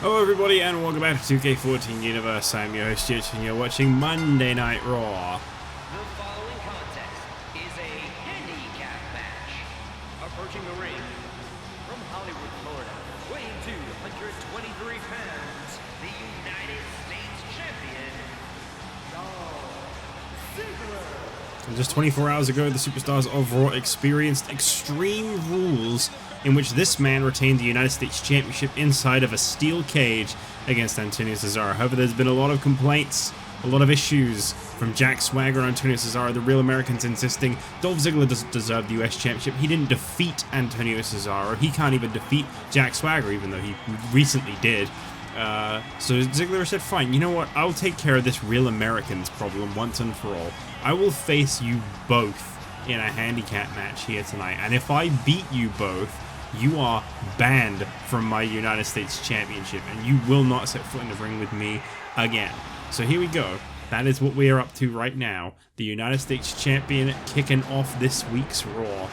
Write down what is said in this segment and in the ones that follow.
Hello everybody and welcome back to 2K14 Universe. I'm your host Jitch and you're watching Monday Night Raw. The following contest is a handicap match. Approaching the ring from Hollywood, Florida, weighing 223 pounds, the United States Champion, Dolph Ziggler. And just 24 hours ago, the Superstars of Raw experienced Extreme Rules, in which this man retained the United States Championship inside of a steel cage against Antonio Cesaro. However, there's been a lot of complaints, a lot of issues from Jack Swagger and Antonio Cesaro, the Real Americans insisting Dolph Ziggler doesn't deserve the US Championship. He didn't defeat Antonio Cesaro. He can't even defeat Jack Swagger, even though he recently did. So Ziggler said, fine, you know what, I'll take care of this Real Americans problem once and for all. I will face you both in a handicap match here tonight, and if I beat you both, you are banned from my United States Championship, and you will not set foot in the ring with me again. So here we go. That is what we are up to right now. The United States Champion kicking off this week's Raw.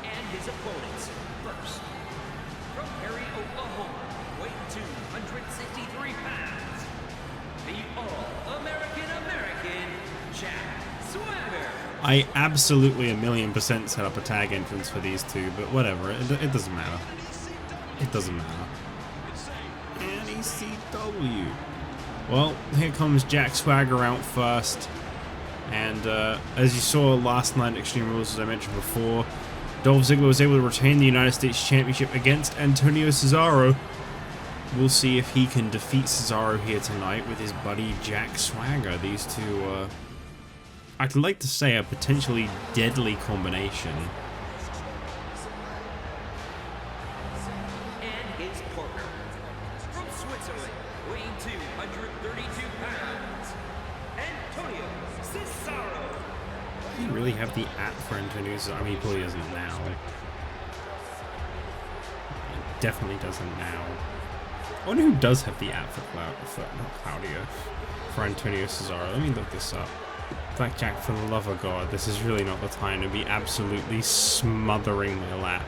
And his opponents first. From Perry, Oklahoma, weighing 263 pounds, the All-American Jack Swagger. I absolutely 1,000,000% set up a tag entrance for these two, but whatever, it doesn't matter. It doesn't matter. NECW. Well, here comes Jack Swagger out first, and as you saw last night at Extreme Rules, as I mentioned before, Dolph Ziggler was able to retain the United States Championship against Antonio Cesaro. We'll see if he can defeat Cesaro here tonight with his buddy Jack Swagger. These two, I'd like to say a potentially deadly combination. And his partner, from Switzerland, weighing 232 pounds, Antonio Cesaro. Does he really have the app for Antonio Cesaro? I mean, he probably doesn't now. He definitely doesn't now. I wonder who does have the app for Antonio Cesaro. Let me look this up. Blackjack, for the love of God, this is really not the time to be absolutely smothering my lap.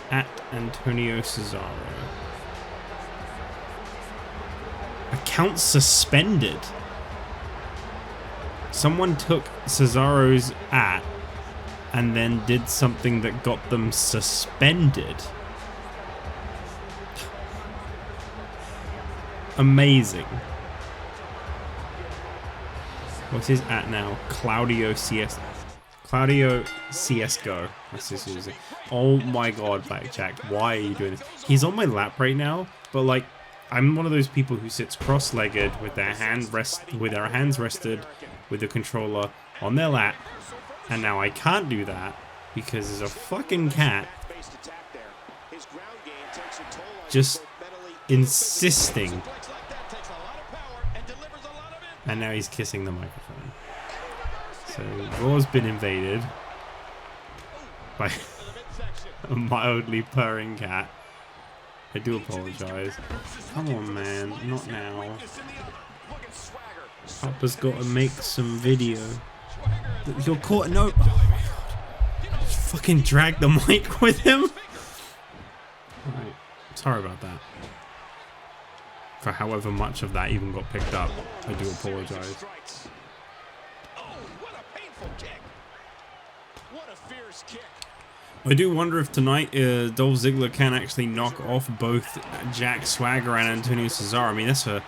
At Antonio Cesaro. Account suspended. Someone took Cesaro's @ and then did something that got them suspended. Amazing. What's his @ now? Claudio CSGO. Let's just use it. Oh my God, Blackjack, why are you doing this? He's on my lap right now, but like, I'm one of those people who sits cross-legged with their hands rested with the controller on their lap, and now I can't do that because there's a fucking cat just insisting. And now he's kissing the microphone. So Raw's been invaded by a mildly purring cat. I do apologize. Come on, man, not now. Papa's got to make some video. You're caught. No. Oh my God! Just fucking drag the mic with him. Right. Sorry about that. For however much of that even got picked up, I do apologize. I do wonder if tonight Dolph Ziggler can actually knock off both Jack Swagger and Antonio Cesaro. I mean, that's a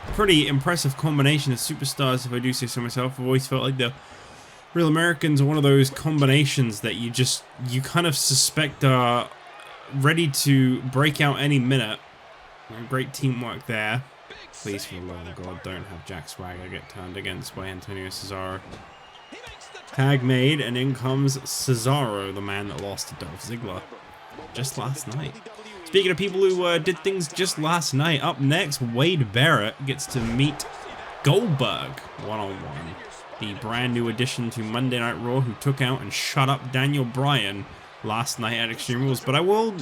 pretty impressive combination of superstars, if I do say so myself. I've always felt like the Real Americans are one of those combinations that you kind of suspect are ready to break out any minute. Great teamwork there. Please, for the love of God, don't have Jack Swagger get turned against by Antonio Cesaro. Tag made, and in comes Cesaro, the man that lost to Dolph Ziggler just last night. Speaking of people who did things just last night, up next, Wade Barrett gets to meet Goldberg one-on-one. The brand new addition to Monday Night Raw, who took out and shut up Daniel Bryan last night at Extreme Rules. But I will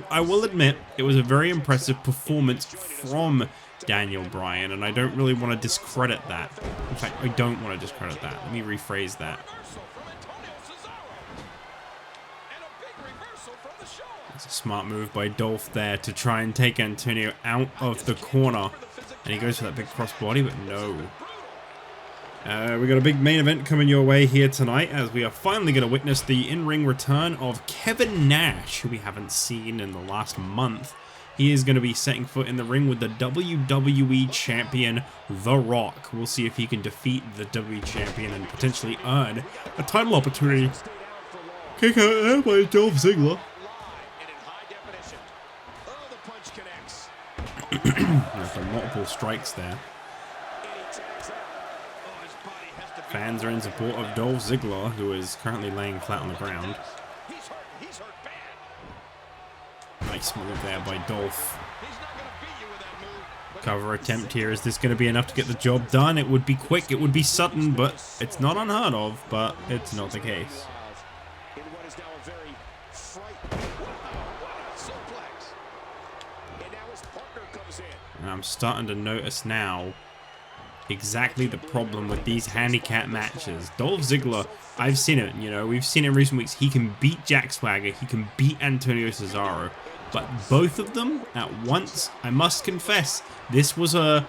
admit, it was a very impressive performance from Daniel Bryan, and I don't really want to discredit that. In fact, I don't want to discredit that. Let me rephrase that. It's a smart move by Dolph there to try and take Antonio out of the corner. And he goes for that big crossbody, but no. We got a big main event coming your way here tonight, as we are finally going to witness the in-ring return of Kevin Nash, who we haven't seen in the last month. He is going to be setting foot in the ring with the WWE Champion, The Rock. We'll see if he can defeat the WWE Champion and potentially earn a title opportunity. Kick out there by Dolph Ziggler. After multiple strikes there. Fans are in support of Dolph Ziggler, who is currently laying flat on the ground. Nice move there by Dolph. Cover attempt here. Is this going to be enough to get the job done? It would be quick, it would be sudden, but it's not unheard of, but it's not the case. And I'm starting to notice now exactly the problem with these handicap matches. Dolph Ziggler, I've seen it, you know, we've seen it in recent weeks. He can beat Jack Swagger, he can beat Antonio Cesaro, but both of them at once, I must confess, this was a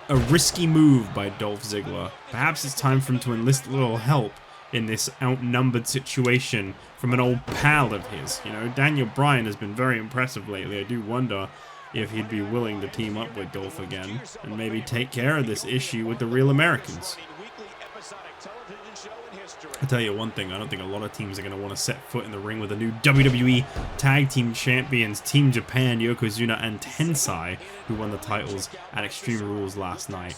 risky move by Dolph Ziggler. Perhaps it's time for him to enlist a little help in this outnumbered situation from an old pal of his. You know, Daniel Bryan has been very impressive lately. I do wonder if he'd be willing to team up with Dolph again and maybe take care of this issue with the Real Americans. I tell you one thing, I don't think a lot of teams are going to want to set foot in the ring with the new WWE Tag Team Champions, Team Japan, Yokozuna and Tensai, who won the titles at Extreme Rules last night.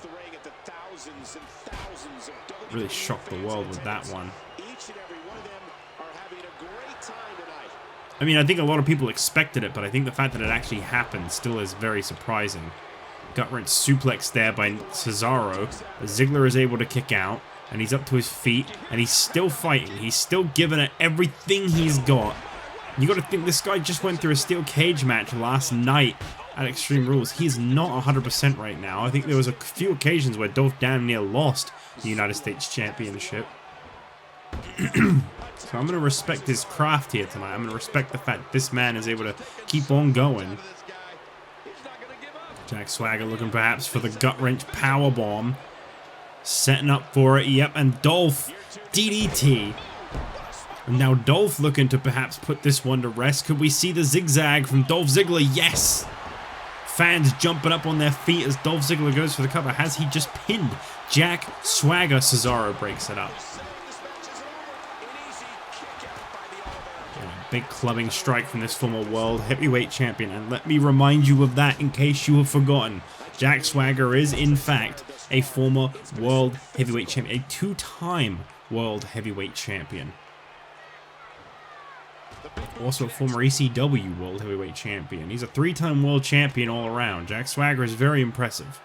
Really shocked the world with that one. I mean, I think a lot of people expected it, but I think the fact that it actually happened still is very surprising. Gut-wrench suplex there by Cesaro. Ziggler is able to kick out, and he's up to his feet, and he's still fighting. He's still giving it everything he's got. You got to think this guy just went through a steel cage match last night at Extreme Rules. He's not 100% right now. I think there was a few occasions where Dolph damn near lost the United States Championship. So I'm going to respect his craft here tonight. I'm going to respect the fact this man is able to keep on going. Jack Swagger looking perhaps for the gut-wrench powerbomb. Setting up for it, yep, and Dolph DDT. And now Dolph looking to perhaps put this one to rest. Could we see the zigzag from Dolph Ziggler? Yes! Fans jumping up on their feet as Dolph Ziggler goes for the cover. Has he just pinned Jack Swagger? Cesaro breaks it up. Big clubbing strike from this former World Heavyweight Champion. And let me remind you of that in case you have forgotten. Jack Swagger is, in fact, a former World Heavyweight Champion. A two-time World Heavyweight Champion. Also a former ECW World Heavyweight Champion. He's a three-time World Champion all around. Jack Swagger is very impressive.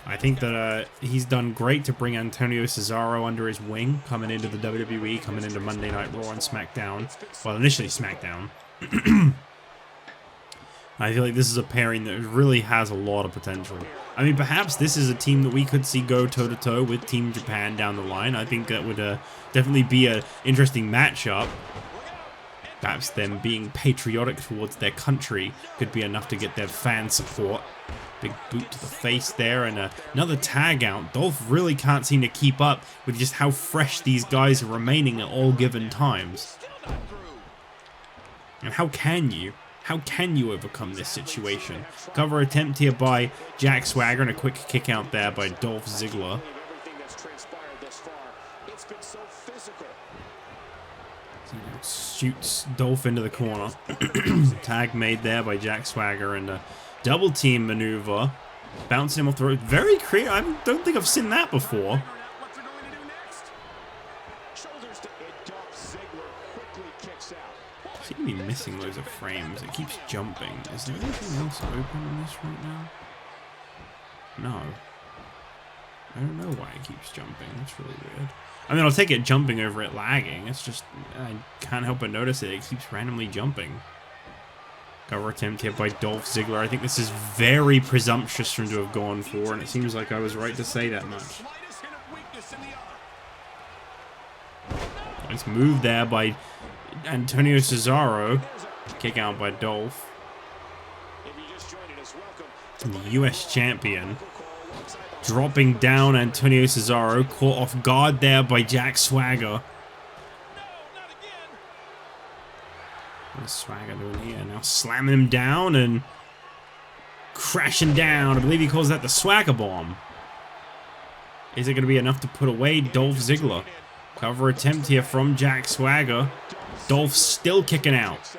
I think that he's done great to bring Antonio Cesaro under his wing, coming into the WWE, coming into Monday Night Raw and SmackDown. Well, initially SmackDown. I feel like this is a pairing that really has a lot of potential. I mean, perhaps this is a team that we could see go toe-to-toe with Team Japan down the line. I think that would definitely be an interesting matchup. Perhaps them being patriotic towards their country could be enough to get their fan support. Big boot to the face there, and another tag out. Dolph really can't seem to keep up with just how fresh these guys are remaining at all given times. And how can you overcome this situation? Cover attempt here by Jack Swagger, and a quick kick out there by Dolph Ziggler. Shoots Dolph into the corner. Tag made there by Jack Swagger, and a double team maneuver. Bouncing him off the rope. Very creative. I don't think I've seen that before. I seem to be missing loads of frames. It keeps jumping. Is there anything else open on this right now? No. I don't know why it keeps jumping. That's really weird. I mean, I'll take it jumping over it lagging. It's just, I can't help but notice it. It keeps randomly jumping. Cover attempt here by Dolph Ziggler. I think this is very presumptuous for him to have gone for, and it seems like I was right to say that much. Nice move there by Antonio Cesaro, kick out by Dolph. The US champion. Dropping down Antonio Cesaro, caught off guard there by Jack Swagger. What's Swagger doing here? Now slamming him down and crashing down. I believe he calls that the Swagger Bomb. Is it going to be enough to put away Dolph Ziggler? Cover attempt here from Jack Swagger. Dolph still kicking out.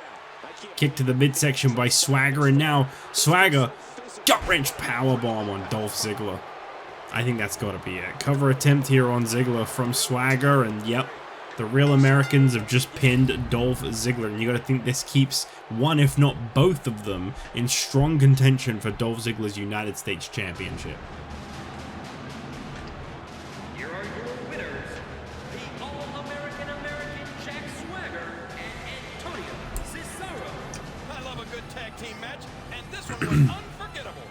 Kick to the midsection by Swagger, and now Swagger gut-wrench powerbomb on Dolph Ziggler. I think that's got to be it. Cover attempt here on Ziggler from Swagger, and yep, the Real Americans have just pinned Dolph Ziggler, and you got to think this keeps one, if not both of them, in strong contention for Dolph Ziggler's United States Championship. Here are your winners, the All-American Jack Swagger and Antonio Cesaro. I love a good tag team match, and this one was unforgettable.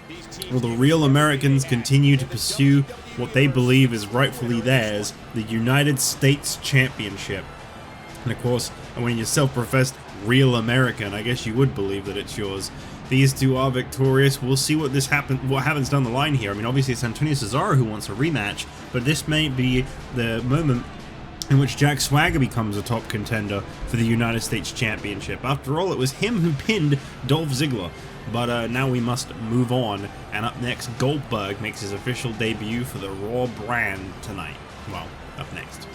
Well, the Real Americans continue to pursue what they believe is rightfully theirs, the United States Championship. And of course, when you're self-professed Real American, I guess you would believe that it's yours. These two are victorious. We'll see what happens down the line here. I mean, obviously it's Antonio Cesaro who wants a rematch, but this may be the moment in which Jack Swagger becomes a top contender for the United States Championship. After all, it was him who pinned Dolph Ziggler. But now we must move on, and up next, Goldberg makes his official debut for the Raw brand tonight. Well, up next.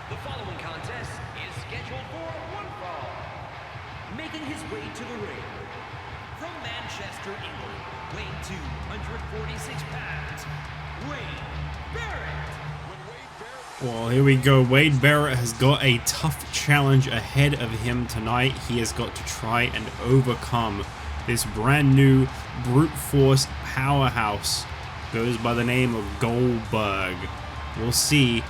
The following contest is scheduled for one fall. Making his way to the ring from Manchester, England, weighing 246 pounds, Wade Barrett. Well, here we go. Wade Barrett has got a tough challenge ahead of him tonight. He has got to try and overcome this brand new brute force powerhouse. Goes by the name of Goldberg. We'll see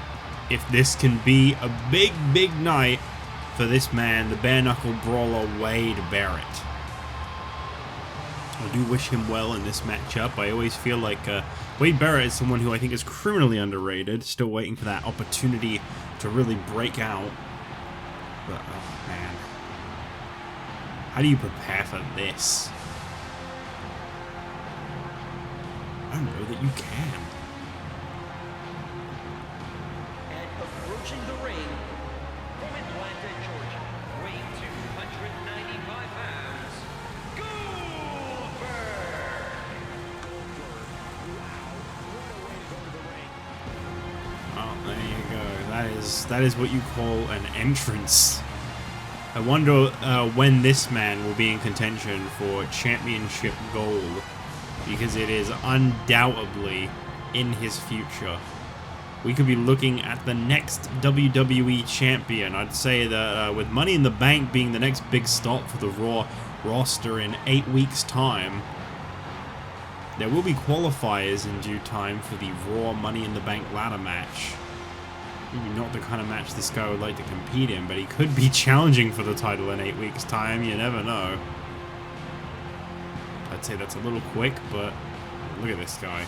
if this can be a big, big night for this man, the bare knuckle brawler Wade Barrett. I do wish him well in this matchup. I always feel like Wade Barrett is someone who I think is criminally underrated. Still waiting for that opportunity to really break out. But, oh man. How do you prepare for this? I don't know that you can. And approaching the ring from Atlanta, Georgia, weighing 295 pounds, Goldberg. Oh, there you go. That is what you call an entrance. I wonder when this man will be in contention for championship gold, because it is undoubtedly in his future. We could be looking at the next WWE champion. I'd say that with Money in the Bank being the next big stop for the Raw roster in 8 weeks' time, there will be qualifiers in due time for the Raw Money in the Bank ladder match. Maybe not the kind of match this guy would like to compete in, but he could be challenging for the title in 8 weeks' time. You never know. I'd say that's a little quick, but look at this guy.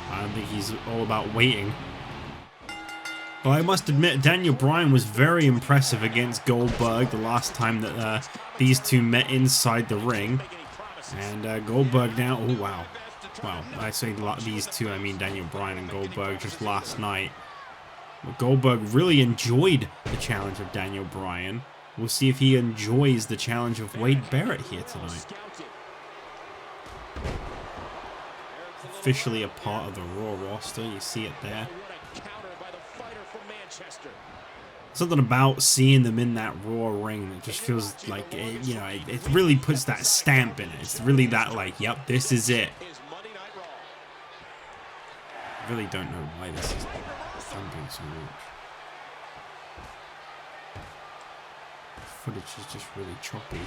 I don't think he's all about waiting. Well, I must admit, Daniel Bryan was very impressive against Goldberg the last time that these two met inside the ring. And Goldberg now, oh wow. Well, I say these two, I mean Daniel Bryan and Goldberg just last night. But Goldberg really enjoyed the challenge of Daniel Bryan. We'll see if he enjoys the challenge of Wade Barrett here tonight. Officially a part of the Raw roster, you see it there. Something about seeing them in that Raw ring that just feels like, it really puts that stamp in it. It's really that like, yep, this is it. I really don't know why this is thumping so much. The footage is just really choppy.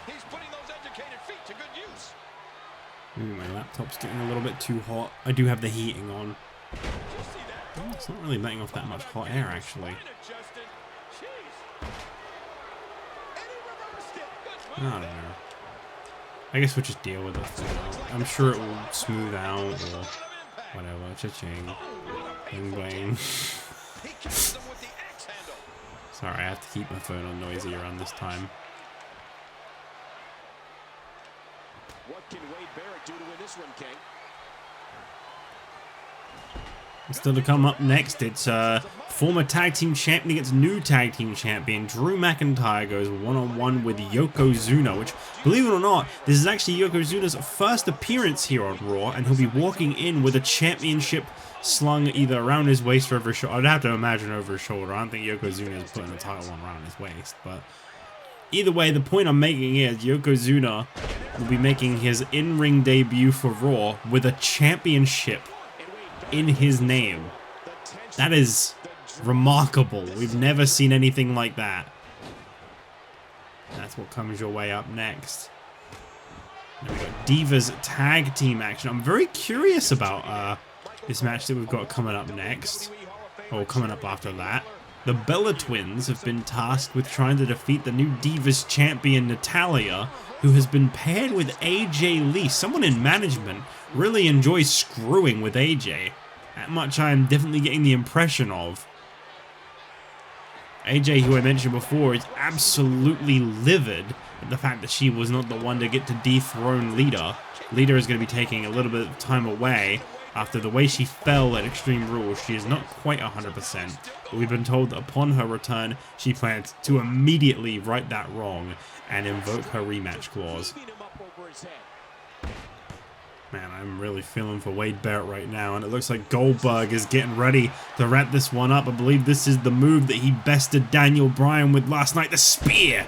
He's putting those educated feet to good use. Maybe my laptop's getting a little bit too hot. I do have the heating on. Oh, it's not really letting off that much hot air, actually. I don't know. I guess we'll just deal with it for now. I'm sure it will smooth out or whatever. Cha-ching. Bling bling. Sorry, I have to keep my phone on noisy around this time. What can Wade Barrett do to win this one, King? Still to come up next, it's former tag team champion against new tag team champion. Drew McIntyre goes one-on-one with Yokozuna, which, believe it or not, this is actually Yokozuna's first appearance here on Raw, and he'll be walking in with a championship slung either around his waist or over his shoulder. I'd have to imagine over his shoulder. I don't think Yokozuna is putting the title on around his waist, but either way, the point I'm making is Yokozuna will be making his in-ring debut for Raw with a championship in his name. That is remarkable. We've never seen anything like that. That's what comes your way up next. Then we got Divas tag team action. I'm very curious about this match that we've got coming up next, or coming up after that. The Bella Twins have been tasked with trying to defeat the new Divas champion Natalya, who has been paired with AJ Lee. Someone in management really enjoys screwing with AJ. That much I am definitely getting the impression of. AJ, who I mentioned before, is absolutely livid at the fact that she was not the one to get to dethrone Lita. Lita is going to be taking a little bit of time away after the way she fell at Extreme Rules. She is not quite 100%, but we've been told that upon her return, she plans to immediately right that wrong and invoke her rematch clause. Man, I'm really feeling for Wade Barrett right now, and it looks like Goldberg is getting ready to wrap this one up. I believe this is the move that he bested Daniel Bryan with last night, the spear.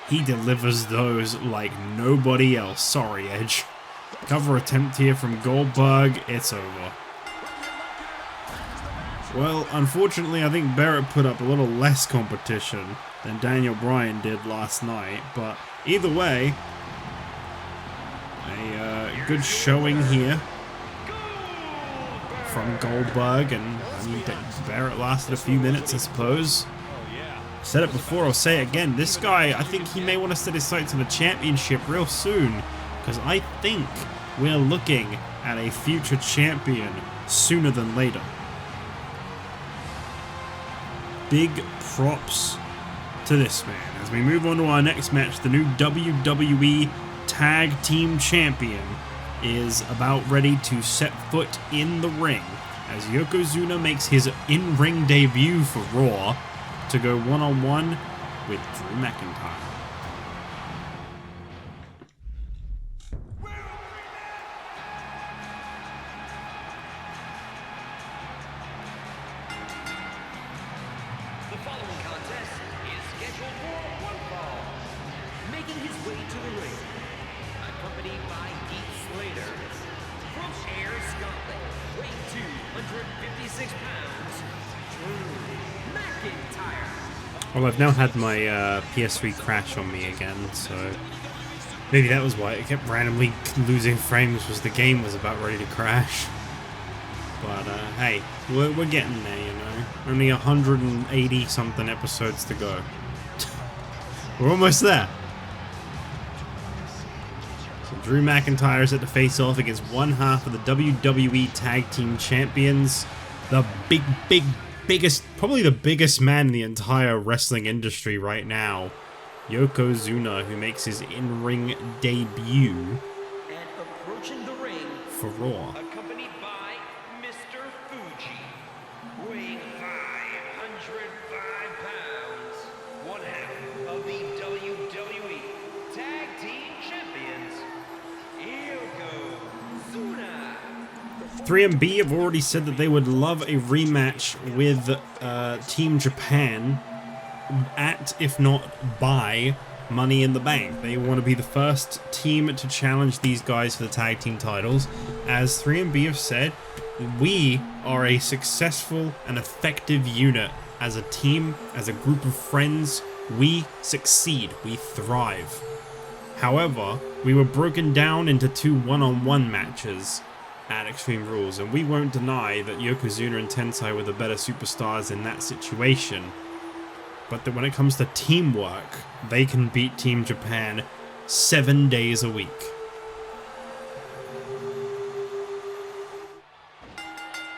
He delivers those like nobody else. Sorry, Edge. Cover attempt here from Goldberg. It's over. Well, unfortunately, I think Barrett put up a little less competition than Daniel Bryan did last night, but either way, a good showing here from Goldberg, and I mean, Barrett lasted a few minutes, I suppose. Said it before, I'll say it again. This guy, I think he may want to set his sights on a championship real soon, because I think we're looking at a future champion sooner than later. Big props to this man. As we move on to our next match, the new WWE Tag Team Champion is about ready to set foot in the ring as Yokozuna makes his in-ring debut for Raw to go one-on-one with Drew McIntyre. The following contest is scheduled for one fall. Making his way to the ring, accompanied by Heath Slater, from Ayr, Scotland, weighing 256 pounds, Drew McIntyre. Well, I've now had my PS3 crash on me again, so maybe that was why it kept randomly losing frames, was the game was about ready to crash. But hey, we're getting there, you know. Only 180 something episodes to go. We're almost there. So Drew McIntyre is at the face-off against one half of the WWE Tag Team Champions, the biggest, probably the biggest man in the entire wrestling industry right now, Yokozuna, who makes his in-ring debut And approaching the ring, for Raw. accompanied by Mr. Fuji, weighing 505 pounds, one half of the WWE Tag Team Champions, Yokozuna. 3MB have already said that they would love a rematch with Team Japan at, if not by, Money in the Bank. They want to be the first team to challenge these guys for the tag team titles. As 3MB have said, we are a successful and effective unit as a team, as a group of friends. We succeed, we thrive. However, we were broken down into two one-on-one matches at Extreme Rules, and we won't deny that Yokozuna and Tensai were the better superstars in that situation, but that when it comes to teamwork, they can beat Team Japan 7 days a week.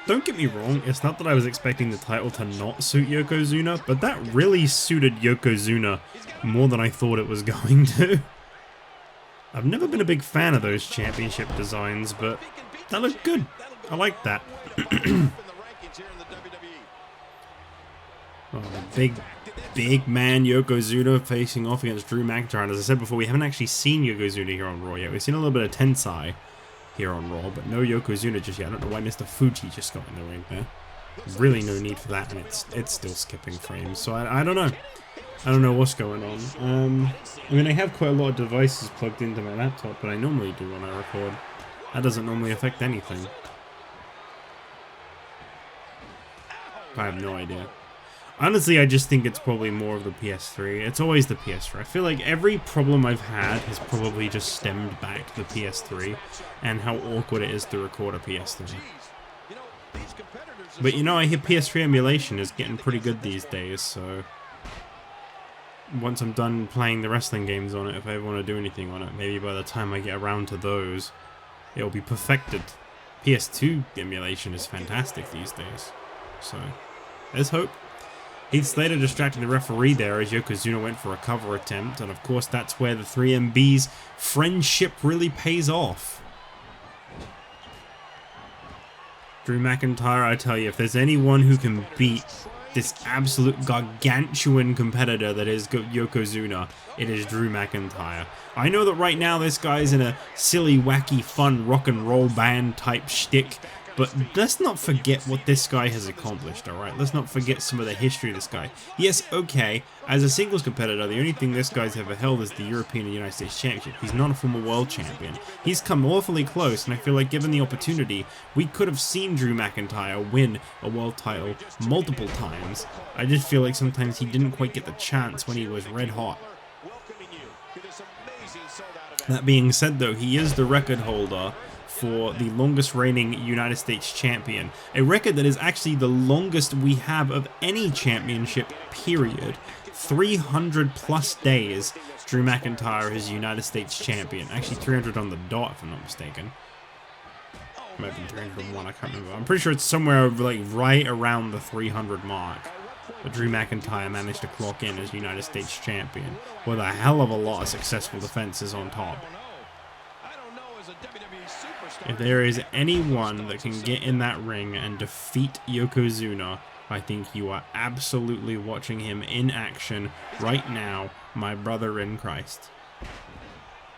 Don't get me wrong, it's not that I was expecting the title to not suit Yokozuna, but that really suited Yokozuna more than I thought it was going to. I've never been a big fan of those championship designs, but that looked good. I like that. Oh, the big man Yokozuna facing off against Drew McIntyre. And as I said before, we haven't actually seen Yokozuna here on Raw yet. We've seen a little bit of Tensai here on Raw, but no Yokozuna just yet. I don't know why Mr. Fuji just got in the ring there. Really no need for that, and it's still skipping frames. So I don't know. I don't know what's going on. I mean, I have quite a lot of devices plugged into my laptop, but I normally do when I record. That doesn't normally affect anything. I have no idea. Honestly, I just think it's probably more of the PS3. It's always the PS3. I feel like every problem I've had has probably just stemmed back to the PS3 and how awkward it is to record a PS3. But you know, I hear PS3 emulation is getting pretty good these days, so once I'm done playing the wrestling games on it, if I ever want to do anything on it, maybe by the time I get around to those, it'll be perfected. PS2 emulation is fantastic these days, so there's hope. Heath Slater distracting the referee there as Yokozuna went for a cover attempt, and of course that's where the 3MB's friendship really pays off. Drew McIntyre, I tell you, if there's anyone who can beat this absolute gargantuan competitor that is Yokozuna, it is Drew McIntyre. I know that right now this guy's in a silly, wacky, fun rock and roll band type shtick, but let's not forget what this guy has accomplished, alright? Let's not forget some of the history of this guy. Yes, okay, as a singles competitor, the only thing this guy's ever held is the European and United States Championship. He's not a former world champion. He's come awfully close, and I feel like given the opportunity, we could have seen Drew McIntyre win a world title multiple times. I just feel like sometimes he didn't quite get the chance when he was red hot. That being said though, he is the record holder for the longest reigning United States champion. A record that is actually the longest we have of any championship, period. 300 plus days Drew McIntyre is United States champion. Actually 300 on the dot if I'm not mistaken. Might have been 301, I can't remember. I'm pretty sure it's somewhere like right around the 300 mark. But Drew McIntyre managed to clock in as United States champion with a hell of a lot of successful defenses on top. If there is anyone that can get in that ring and defeat Yokozuna, I think you are absolutely watching him in action right now, my brother in Christ.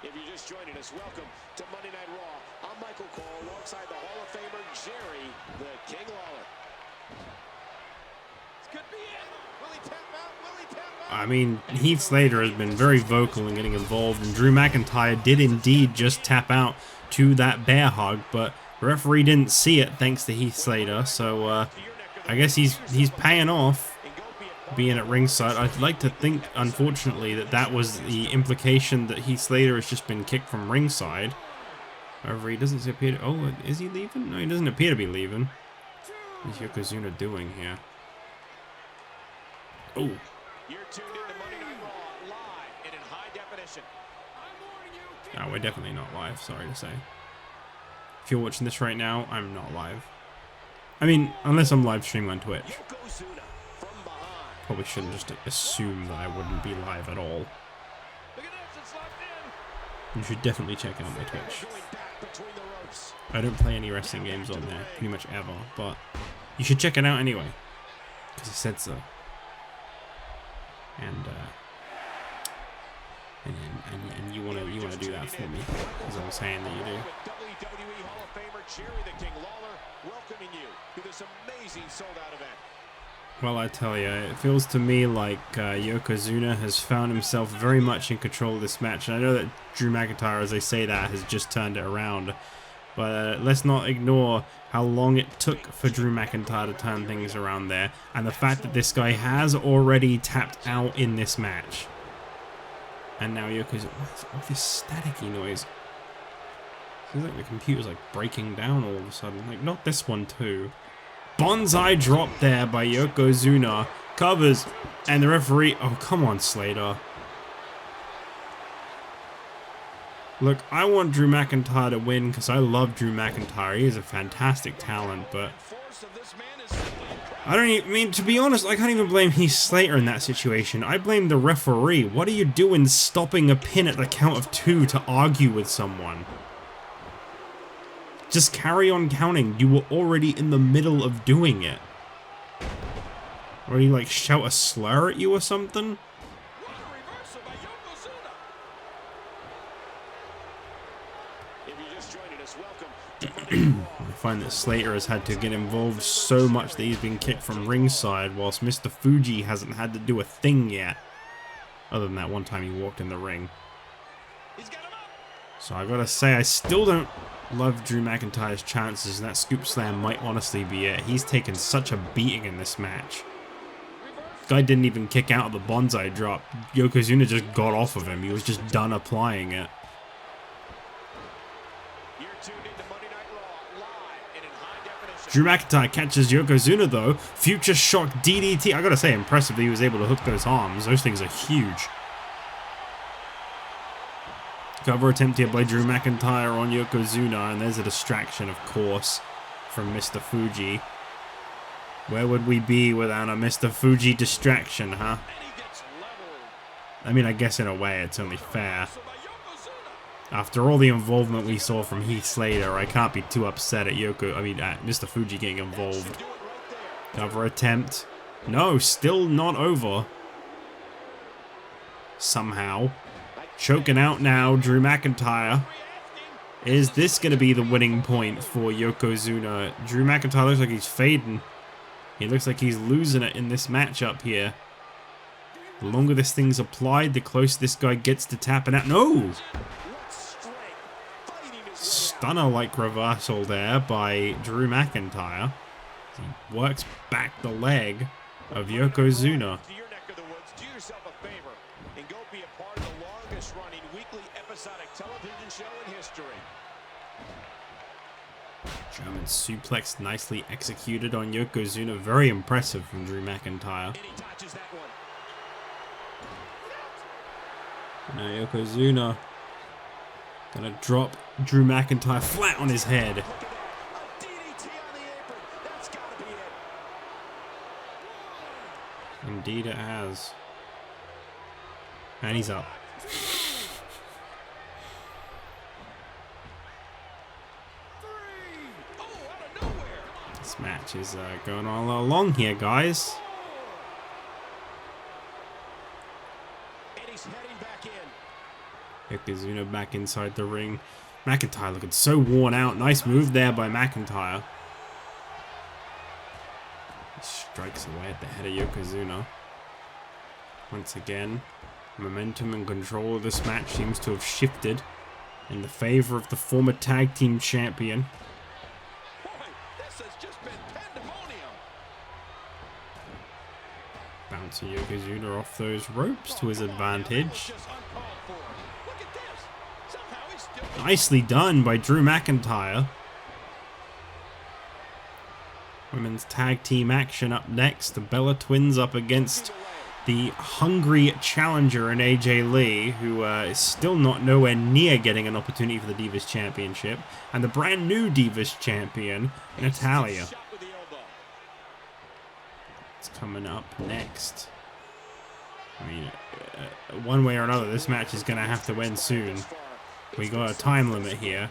If you're just joining us, welcome to Monday Night Raw. I'm Michael Cole alongside the Hall of Famer Jerry the King Lawler. This could be it. Will he tap out? Will he tap out? I mean, Heath Slater has been very vocal in getting involved, and Drew McIntyre did indeed just tap out to that bear hug, but the referee didn't see it thanks to Heath Slater, so I guess he's paying off being at ringside. I'd like to think, unfortunately, that was the implication that Heath Slater has just been kicked from ringside. However, he doesn't appear to... Oh, is he leaving? No, he doesn't appear to be leaving. What's Yokozuna doing here? Oh. You're tuned into Monday Night Raw live and in high definition. No, we're definitely not live, sorry to say. If you're watching this right now, I'm not live. I mean, unless I'm live streaming on Twitch. Probably shouldn't just assume that I wouldn't be live at all. You should definitely check out my Twitch. I don't play any wrestling games on there, pretty much ever, but you should check it out anyway, because I said so. And you wanna do that for me, because I'm saying that you do. WWE Hall of Famer Jerry the King Lawler welcoming you to this amazing sold-out event. Well, I tell you, it feels to me like Yokozuna has found himself very much in control of this match. And I know that Drew McIntyre, as I say that, has just turned it around. But let's not ignore how long it took for Drew McIntyre to turn things around there. And the fact that this guy has already tapped out in this match. And now Yokozuna... What's all this staticky noise? Seems like the computer's like breaking down all of a sudden. Like, not this one too. Bonsai drop there by Yokozuna. Covers. And the referee... Oh, come on, Slater. Look, I want Drew McIntyre to win because I love Drew McIntyre. He is a fantastic talent, but I don't even, I mean, to be honest, I can't even blame Heath Slater in that situation. I blame the referee. What are you doing stopping a pin at the count of 2 to argue with someone? Just carry on counting. You were already in the middle of doing it. Or he like shout a slur at you or something? I find that Slater has had to get involved so much that he's been kicked from ringside, whilst Mr. Fuji hasn't had to do a thing yet. Other than that one time he walked in the ring. So I gotta say, I still don't love Drew McIntyre's chances, and that scoop slam might honestly be it. He's taken such a beating in this match. Guy didn't even kick out of the bonsai drop. Yokozuna just got off of him. He was just done applying it. Drew McIntyre catches Yokozuna though. Future shock DDT. I gotta say, impressive that he was able to hook those arms. Those things are huge. Cover attempt here by Drew McIntyre on Yokozuna, and there's a distraction, of course, from Mr. Fuji. Where would we be without a Mr. Fuji distraction, huh? I mean, I guess in a way it's only fair. After all the involvement we saw from Heath Slater, I can't be too upset at Mr. Fuji getting involved. Cover attempt. No, still not over. Somehow. Choking out now, Drew McIntyre. Is this going to be the winning point for Yokozuna? Drew McIntyre looks like he's fading. He looks like he's losing it in this matchup here. The longer this thing's applied, the closer this guy gets to tapping out. No! Stunner-like reversal there by Drew McIntyre. He works back the leg of Yokozuna. German suplex nicely executed on Yokozuna. Very impressive from Drew McIntyre. Now Yokozuna gonna drop Drew McIntyre flat on his head. Indeed it has. And he's up. This match is going on a little long here, guys. Yokozuna back inside the ring. McIntyre looking so worn out. Nice move there by McIntyre. He strikes away at the head of Yokozuna. Once again, momentum and control of this match seems to have shifted in the favor of the former tag team champion. Bouncing Yokozuna off those ropes to his advantage. Nicely done by Drew McIntyre. Women's tag team action up next. The Bella Twins up against the hungry challenger in AJ Lee, who is still not nowhere near getting an opportunity for the Divas Championship, and the brand new Divas Champion, Natalya. It's coming up next. I mean, one way or another, this match is going to have to end soon. We got a time limit here.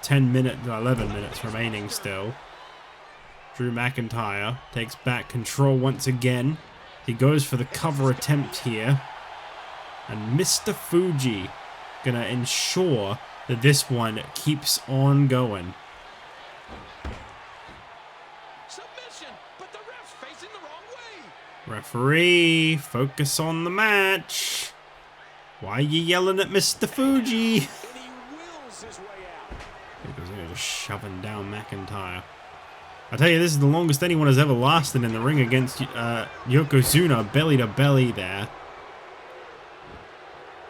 11 minutes remaining still. Drew McIntyre takes back control once again. He goes for the cover attempt here. And Mr. Fuji gonna ensure that this one keeps on going. Submission, but the ref's facing the wrong way. Referee, focus on the match. Why are you yelling at Mr. Fuji? They're just shoving down McIntyre. I tell you, this is the longest anyone has ever lasted in the ring against Yokozuna, belly to belly there.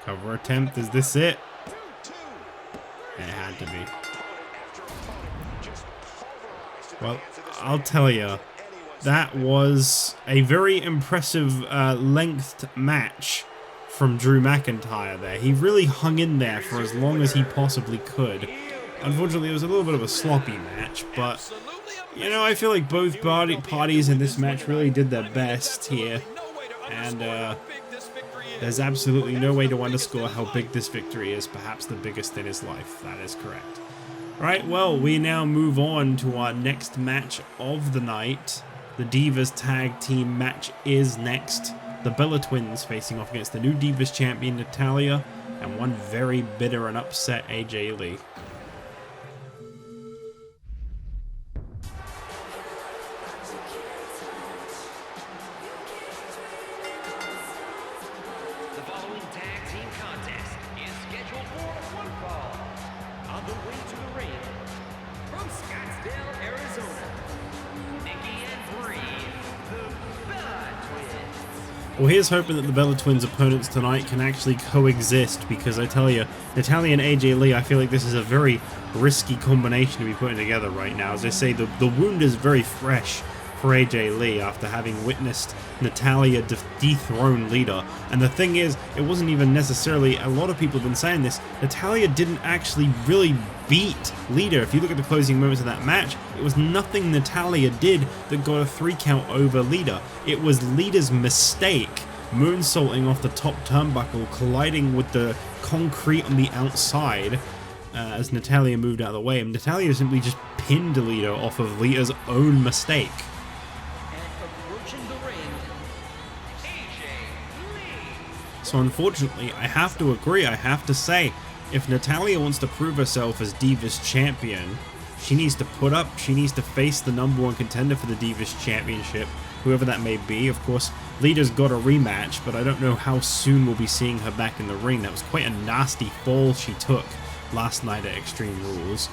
Cover attempt, is this it? It had to be. Well, I'll tell you, that was a very impressive lengthed match from Drew McIntyre there. He really hung in there for as long as he possibly could. Unfortunately, it was a little bit of a sloppy match, but, you know, I feel like both parties in this match really did their best here. And there's absolutely no way to underscore how big this victory is, perhaps the biggest in his life. That is correct. Alright, well, we now move on to our next match of the night. The Divas Tag Team match is next. The Bella Twins facing off against the new Divas Champion Natalya and one very bitter and upset AJ Lee. The following tag team contest is scheduled for one fall. On the way to the ring, from Scottsdale, Arizona, Nikki and Bree, the Bella Twins. Well, here's hoping that the Bella Twins' opponents tonight can actually coexist, because I tell you, Natalya and AJ Lee, I feel like this is a very risky combination to be putting together right now. As I say, the wound is very fresh for AJ Lee after having witnessed Natalya dethrone Lita. And the thing is, it wasn't even necessarily, a lot of people have been saying this, Natalya didn't actually really beat Lita. If you look at the closing moments of that match, it was nothing Natalya did that got a 3 count over Lita. It was Lita's mistake, moonsaulting off the top turnbuckle, colliding with the concrete on the outside as Natalya moved out of the way. And Natalya simply just pinned Lita off of Lita's own mistake. So unfortunately, I have to agree, I have to say, if Natalya wants to prove herself as Divas Champion, she needs to put up, she needs to face the #1 contender for the Divas Championship, whoever that may be. Of course, Lita's got a rematch, but I don't know how soon we'll be seeing her back in the ring. That was quite a nasty fall she took last night at Extreme Rules.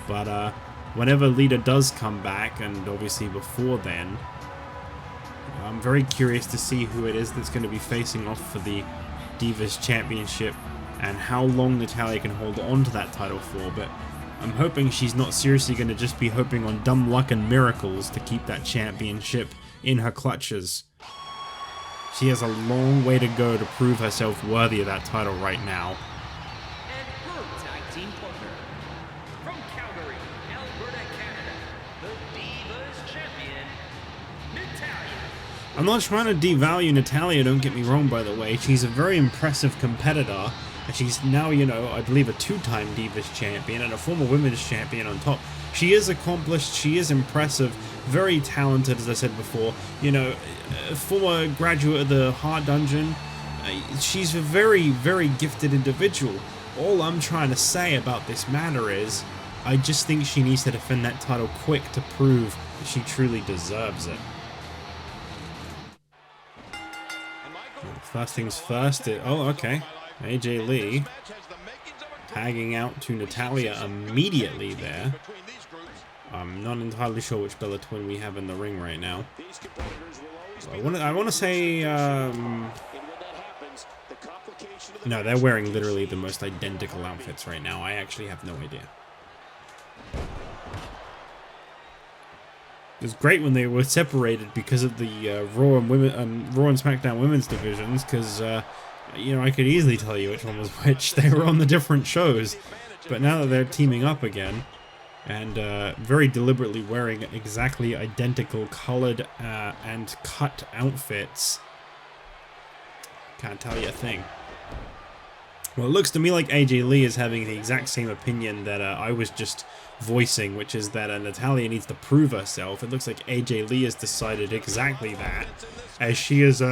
But whenever Lita does come back, and obviously before then, I'm very curious to see who it is that's going to be facing off for the Divas Championship and how long Natalya can hold on to that title for, but I'm hoping she's not seriously going to just be hoping on dumb luck and miracles to keep that championship in her clutches. She has a long way to go to prove herself worthy of that title right now. And her tag team partner, from Calgary, Alberta, Canada, the Divas Champion, Natalya. I'm not trying to devalue Natalya, don't get me wrong, by the way. She's a very impressive competitor, and she's now, you know, I believe a 2-time Divas Champion and a former Women's Champion on top. She is accomplished, she is impressive, very talented, as I said before. You know, former graduate of the Heart Dungeon. She's a very, very gifted individual. All I'm trying to say about this matter is, I just think she needs to defend that title quick to prove that she truly deserves it. First things first, oh okay, AJ Lee tagging out to Natalya immediately there. I'm not entirely sure which Bella Twin we have in the ring right now. So I want to say, no, they're wearing literally the most identical outfits right now. I actually have no idea. It was great when they were separated because of the Raw and SmackDown women's divisions, because you know, I could easily tell you which one was which. They were on the different shows, but now that they're teaming up again and very deliberately wearing exactly identical colored and cut outfits, can't tell you a thing. Well, it looks to me like AJ Lee is having the exact same opinion that I was just voicing, which is that Natalya needs to prove herself. It looks like AJ Lee has decided exactly that, as she is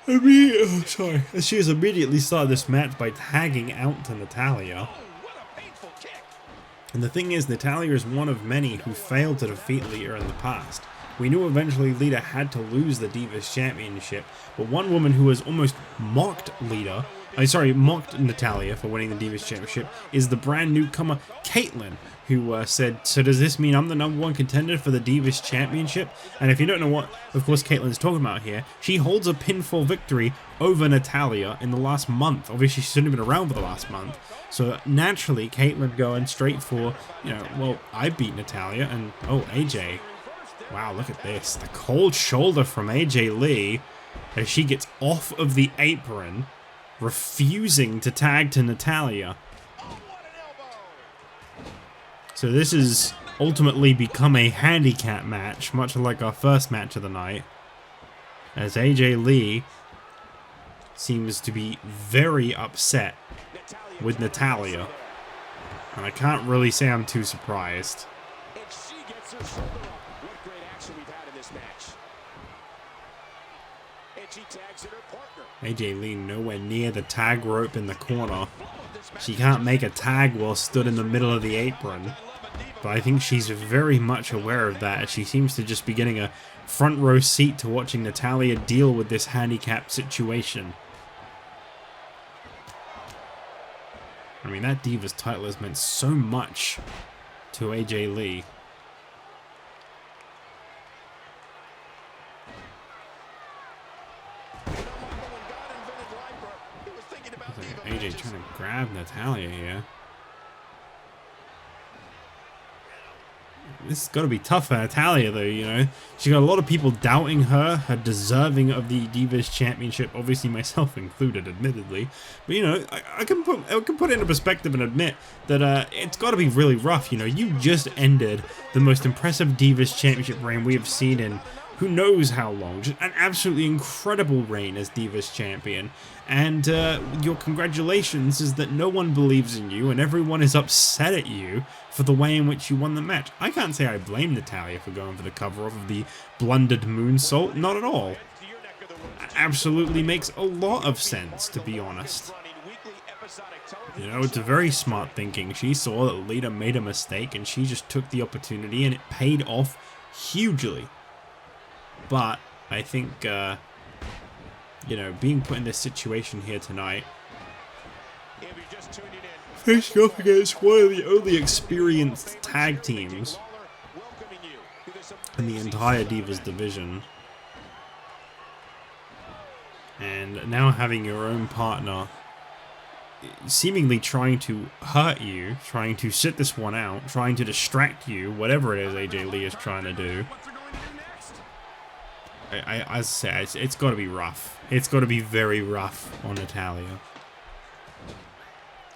she has immediately started this match by tagging out to Natalya. And the thing is, Natalya is one of many who failed to defeat Lita in the past. We knew eventually Lita had to lose the Divas Championship, but one woman who has almost mocked Natalya for winning the Divas Championship is the brand newcomer Kaitlyn, who said, so does this mean I'm the #1 contender for the Divas Championship? And if you don't know what, of course, Kaitlyn's talking about here, she holds a pinfall victory over Natalya in the last month. Obviously, she shouldn't have been around for the last month. So naturally, Kaitlyn going straight for, you know, well, I beat Natalya, and oh, AJ. Wow, look at this. The cold shoulder from AJ Lee. as she gets off of the apron, refusing to tag to Natalya. So this has ultimately become a handicap match, much like our first match of the night, as AJ Lee seems to be very upset with Natalya, and I can't really say I'm too surprised. And she gets her shoulder up. What great action we've had in this match. And she tags in her partner. AJ Lee nowhere near the tag rope in the corner. She can't make a tag while stood in the middle of the apron, but I think she's very much aware of that, as she seems to just be getting a front row seat to watching Natalya deal with this handicap situation. I mean, that Divas title has meant so much to AJ Lee. AJ trying to grab Natalya here. This has got to be tough for Natalya, though, you know. She got a lot of people doubting her deserving of the Divas Championship, obviously myself included, admittedly. But, you know, I can put it into perspective and admit that it's got to be really rough, you know. You just ended the most impressive Divas Championship reign we have seen in who knows how long. Just an absolutely incredible reign as Divas Champion. And your congratulations is that no one believes in you and everyone is upset at you for the way in which you won the match. I can't say I blame Natalya for going for the cover-off of the blundered moonsault, not at all. It absolutely makes a lot of sense, to be honest. You know, it's a very smart thinking. She saw that Lita made a mistake and she just took the opportunity and it paid off hugely. But I think, you know, being put in this situation here tonight, facing off against one of the only experienced tag teams in the entire Divas division, and now having your own partner seemingly trying to hurt you, trying to sit this one out, trying to distract you, whatever it is AJ Lee is trying to do. As I say, it's got to be rough. It's got to be very rough on Natalya.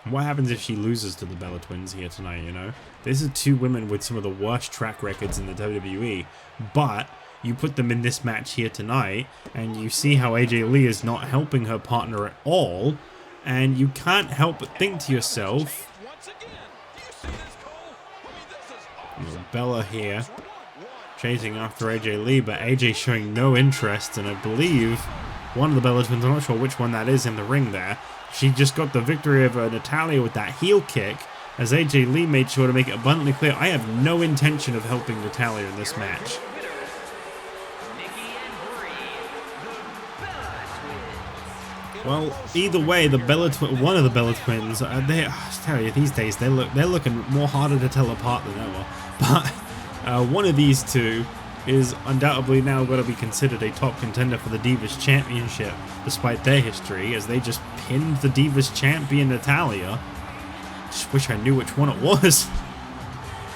What happens if she loses to the Bella Twins here tonight, you know? These are two women with some of the worst track records in the WWE, but you put them in this match here tonight, and you see how AJ Lee is not helping her partner at all, and you can't help but think to yourself, Bella here chasing after AJ Lee, but AJ showing no interest, and I believe one of the Bella Twins, I'm not sure which one that is in the ring there, she just got the victory over Natalya with that heel kick, as AJ Lee made sure to make it abundantly clear, I have no intention of helping Natalya in this match. Well, either way, the one of the Bella Twins, I tell you, these days they're looking more harder to tell apart than ever. But one of these two is undoubtedly now going to be considered a top contender for the Divas Championship, despite their history, as they just pinned the Divas Champion Natalya. Just wish I knew which one it was.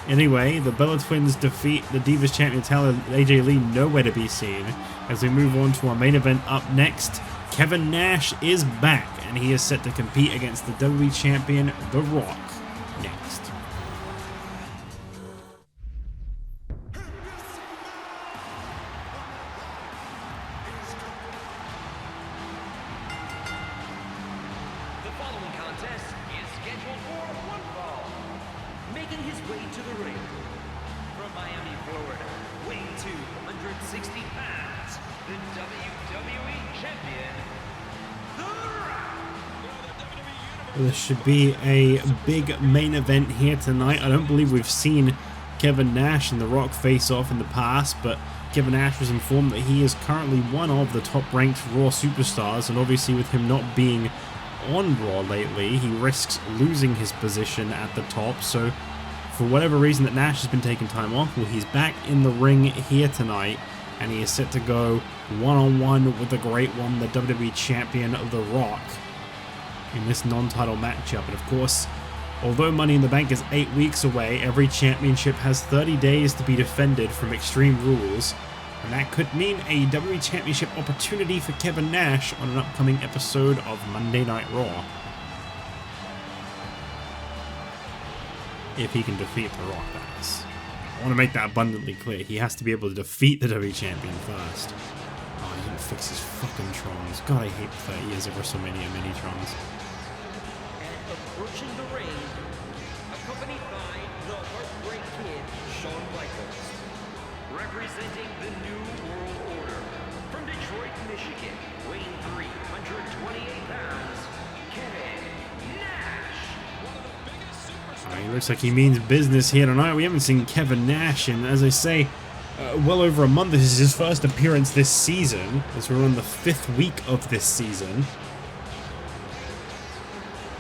Anyway, the Bella Twins defeat the Divas Champion Natalya, AJ Lee nowhere to be seen. As we move on to our main event up next, Kevin Nash is back, and he is set to compete against the WWE Champion, The Rock, next. The following contest is scheduled for one fall. Making his way to the ring from Miami, Florida, weighing 260 pounds, the WWE Champion, The Rock. This should be a big main event here tonight. I don't believe we've seen Kevin Nash and The Rock face off in the past, but Kevin Nash was informed that he is currently one of the top-ranked Raw superstars, and obviously with him not being on Raw lately, he risks losing his position at the top. So for whatever reason that Nash has been taking time off, well, he's back in the ring here tonight, and he is set to go one-on-one with the Great One, the WWE Champion, The Rock, in this non-title matchup. And of course, although Money in the Bank is 8 weeks away, every championship has 30 days to be defended from Extreme Rules. And that could mean a WWE Championship opportunity for Kevin Nash on an upcoming episode of Monday Night Raw. If he can defeat The Rock, that is. I want to make that abundantly clear. He has to be able to defeat the WWE Champion first. Oh, he didn't fix his fucking Trons. God, I hate 30 years of WrestleMania mini-Trons. And approaching the ring, accompanied by the Heartbreak Kid, Shawn Michaels. Representing the New World Order, from Detroit, Michigan, weighing 328 pounds, Kevin Nash. He looks like he means business here tonight. We haven't seen Kevin Nash in, as I say, well over a month. This is his first appearance this season, as we're on the 5th week of this season.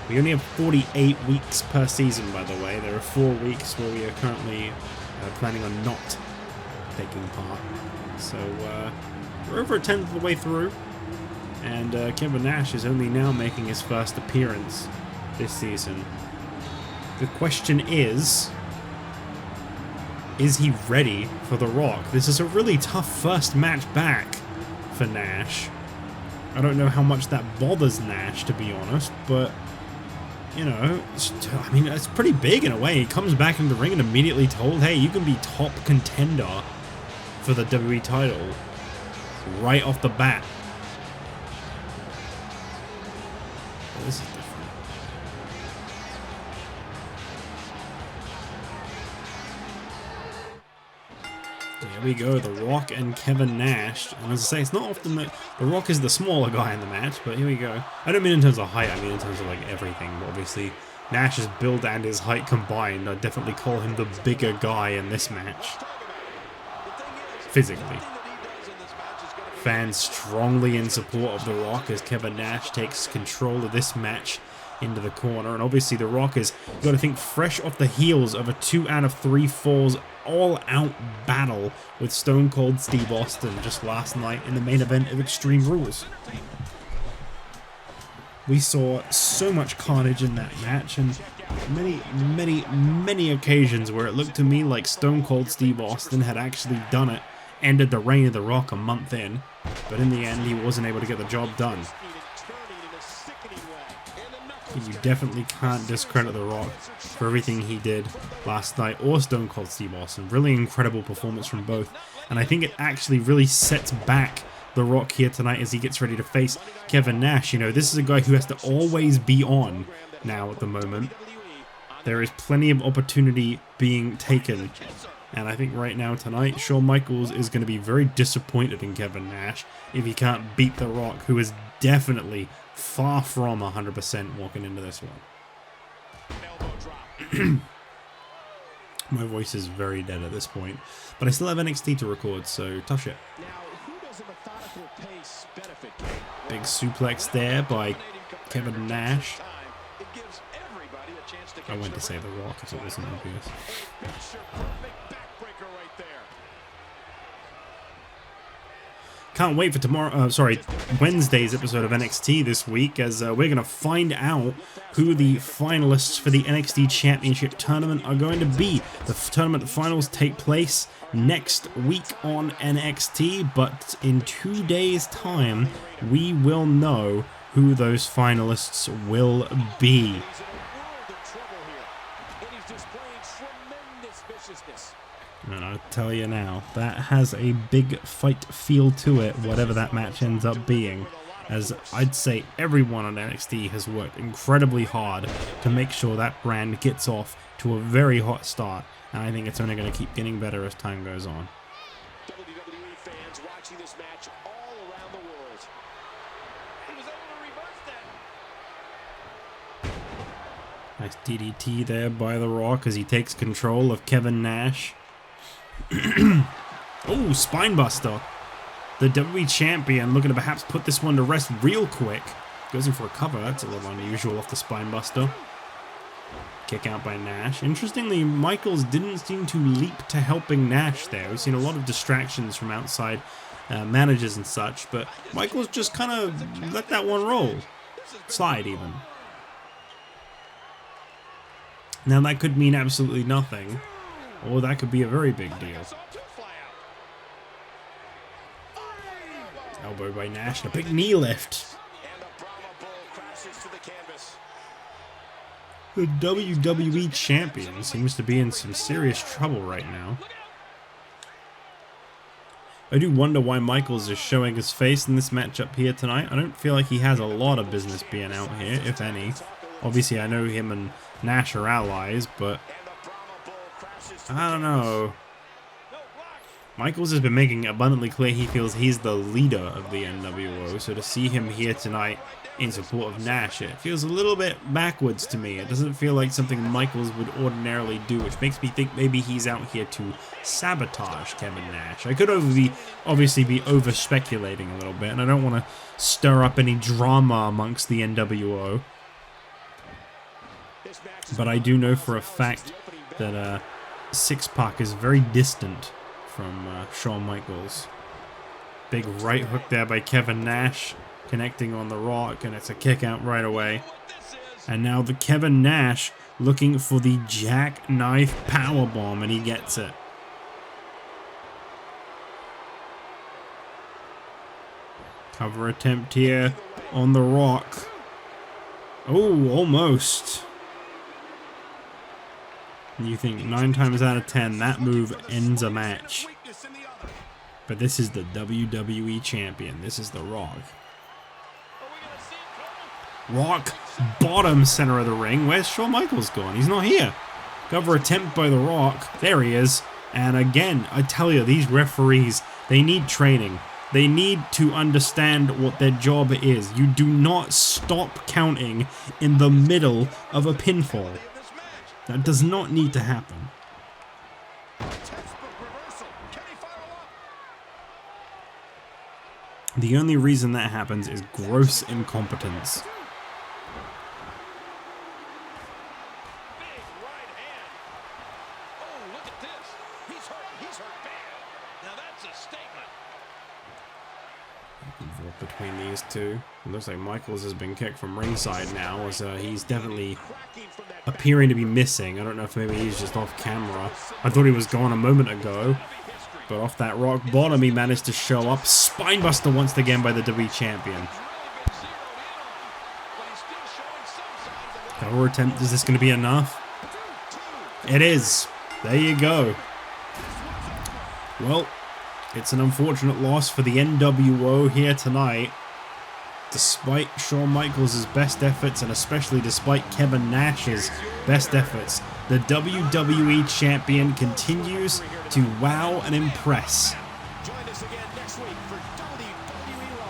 We only have 48 weeks per season, by the way. There are 4 weeks where we are currently planning on not taking part. So we're over a 10th of the way through, and Kevin Nash is only now making his first appearance this season. The question is he ready for The Rock? This is a really tough first match back for Nash. I don't know how much that bothers Nash, to be honest, but you know, I mean, it's pretty big in a way. He comes back in the ring and immediately told, hey, you can be top contender for the WWE title right off the bat. Well, this is different. There we go, The Rock and Kevin Nash. And as I say, it's not often that The Rock is the smaller guy in the match, but here we go. I don't mean in terms of height, I mean in terms of like everything. Obviously, Nash's build and his height combined, I'd definitely call him the bigger guy in this match. Physically. Fans strongly in support of The Rock as Kevin Nash takes control of this match into the corner. And obviously The Rock is, you've got to think, fresh off the heels of a 2 out of 3 falls all-out battle with Stone Cold Steve Austin just last night in the main event of Extreme Rules. We saw so much carnage in that match, and many occasions where it looked to me like Stone Cold Steve Austin had actually done it, ended the reign of The Rock a month in, but in the end he wasn't able to get the job done. You definitely can't discredit The Rock for everything he did last night, or Stone Cold Steve Austin. Really incredible performance from both, and I think it actually really sets back The Rock here tonight as he gets ready to face Kevin Nash. You know, this is a guy who has to always be on now at the moment. There is plenty of opportunity being taken, and I think right now tonight, Shawn Michaels is going to be very disappointed in Kevin Nash if he can't beat The Rock, who is definitely far from 100% walking into this one. My voice is very dead at this point, but I still have NXT to record, so tough shit. Big suplex there by Kevin Nash. I went to say The Rock if it wasn't obvious. Can't wait for Wednesday's episode of NXT this week, as we're going to find out who the finalists for the NXT Championship Tournament are going to be. The tournament finals take place next week on NXT, but in 2 days' time, we will know who those finalists will be. And I'll tell you now, that has a big fight feel to it, whatever that match ends up being. As I'd say everyone on NXT has worked incredibly hard to make sure that brand gets off to a very hot start. And I think it's only going to keep getting better as time goes on. WWE fans watching this match all around the world. He was able to reverse that. Nice DDT there by The Rock as he takes control of Kevin Nash. Oh, spinebuster. The WWE Champion looking to perhaps put this one to rest real quick. Goes in for a cover. That's a little unusual off the spinebuster. Kick out by Nash. Interestingly, Michaels didn't seem to leap to helping Nash there. We've seen a lot of distractions from outside managers and such, but Michaels just kind of let that one roll. Slide even. Now that could mean absolutely nothing, or that could be a very big deal. Elbow by Nash and a big knee lift. And the Brahma Bull crashes to the canvas. The WWE Champion seems to be in some serious trouble right now. I do wonder why Michaels is showing his face in this matchup here tonight. I don't feel like he has a lot of business being out here, if any. Obviously, I know him and Nash are allies, but I don't know. Michaels has been making abundantly clear he feels he's the leader of the NWO, so to see him here tonight in support of Nash, it feels a little bit backwards to me. It doesn't feel like something Michaels would ordinarily do, which makes me think maybe he's out here to sabotage Kevin Nash. I could obviously be over-speculating a little bit, and I don't want to stir up any drama amongst the NWO. But I do know for a fact that Six-Pac is very distant from Shawn Michaels. Big right hook there by Kevin Nash, connecting on the Rock, and it's a kick out right away. And now the Kevin Nash looking for the jackknife powerbomb, and he gets it. Cover attempt here on the Rock. Oh, almost. You think 9 times out of 10 that move ends a match. But this is the WWE Champion. This is the Rock. Rock, bottom center of the ring. Where's Shawn Michaels gone? He's not here. Cover attempt by the Rock. There he is. And again, I tell you, these referees, they need training. They need to understand what their job is. You do not stop counting in the middle of a pinfall. That does not need to happen. The only reason that happens is gross incompetence. Between these two, it looks like Michaels has been kicked from ringside now, as he's definitely appearing to be missing. I don't know if maybe he's just off camera. I thought he was gone a moment ago, but off that rock bottom he managed to show up. Spinebuster once again by the WWE Champion. Cover attempt, is this going to be enough? It is. There you go. Well, it's an unfortunate loss for the NWO here tonight. Despite Shawn Michaels' best efforts, and especially despite Kevin Nash's best efforts, the WWE Champion continues to wow and impress.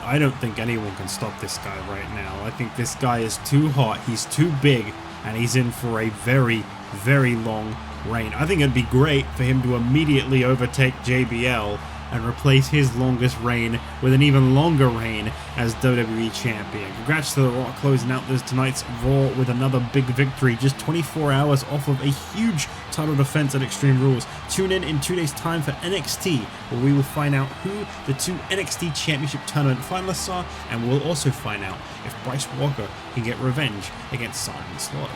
I don't think anyone can stop this guy right now. I think this guy is too hot, he's too big, and he's in for a very, very long reign. I think it'd be great for him to immediately overtake JBL and replace his longest reign with an even longer reign as WWE Champion. Congrats to The Rock closing out this tonight's Raw with another big victory, just 24 hours off of a huge title defense at Extreme Rules. Tune in 2 days' time for NXT, where we will find out who the 2 NXT Championship Tournament finalists are, and we'll also find out if Bryce Walker can get revenge against Sergeant Slaughter.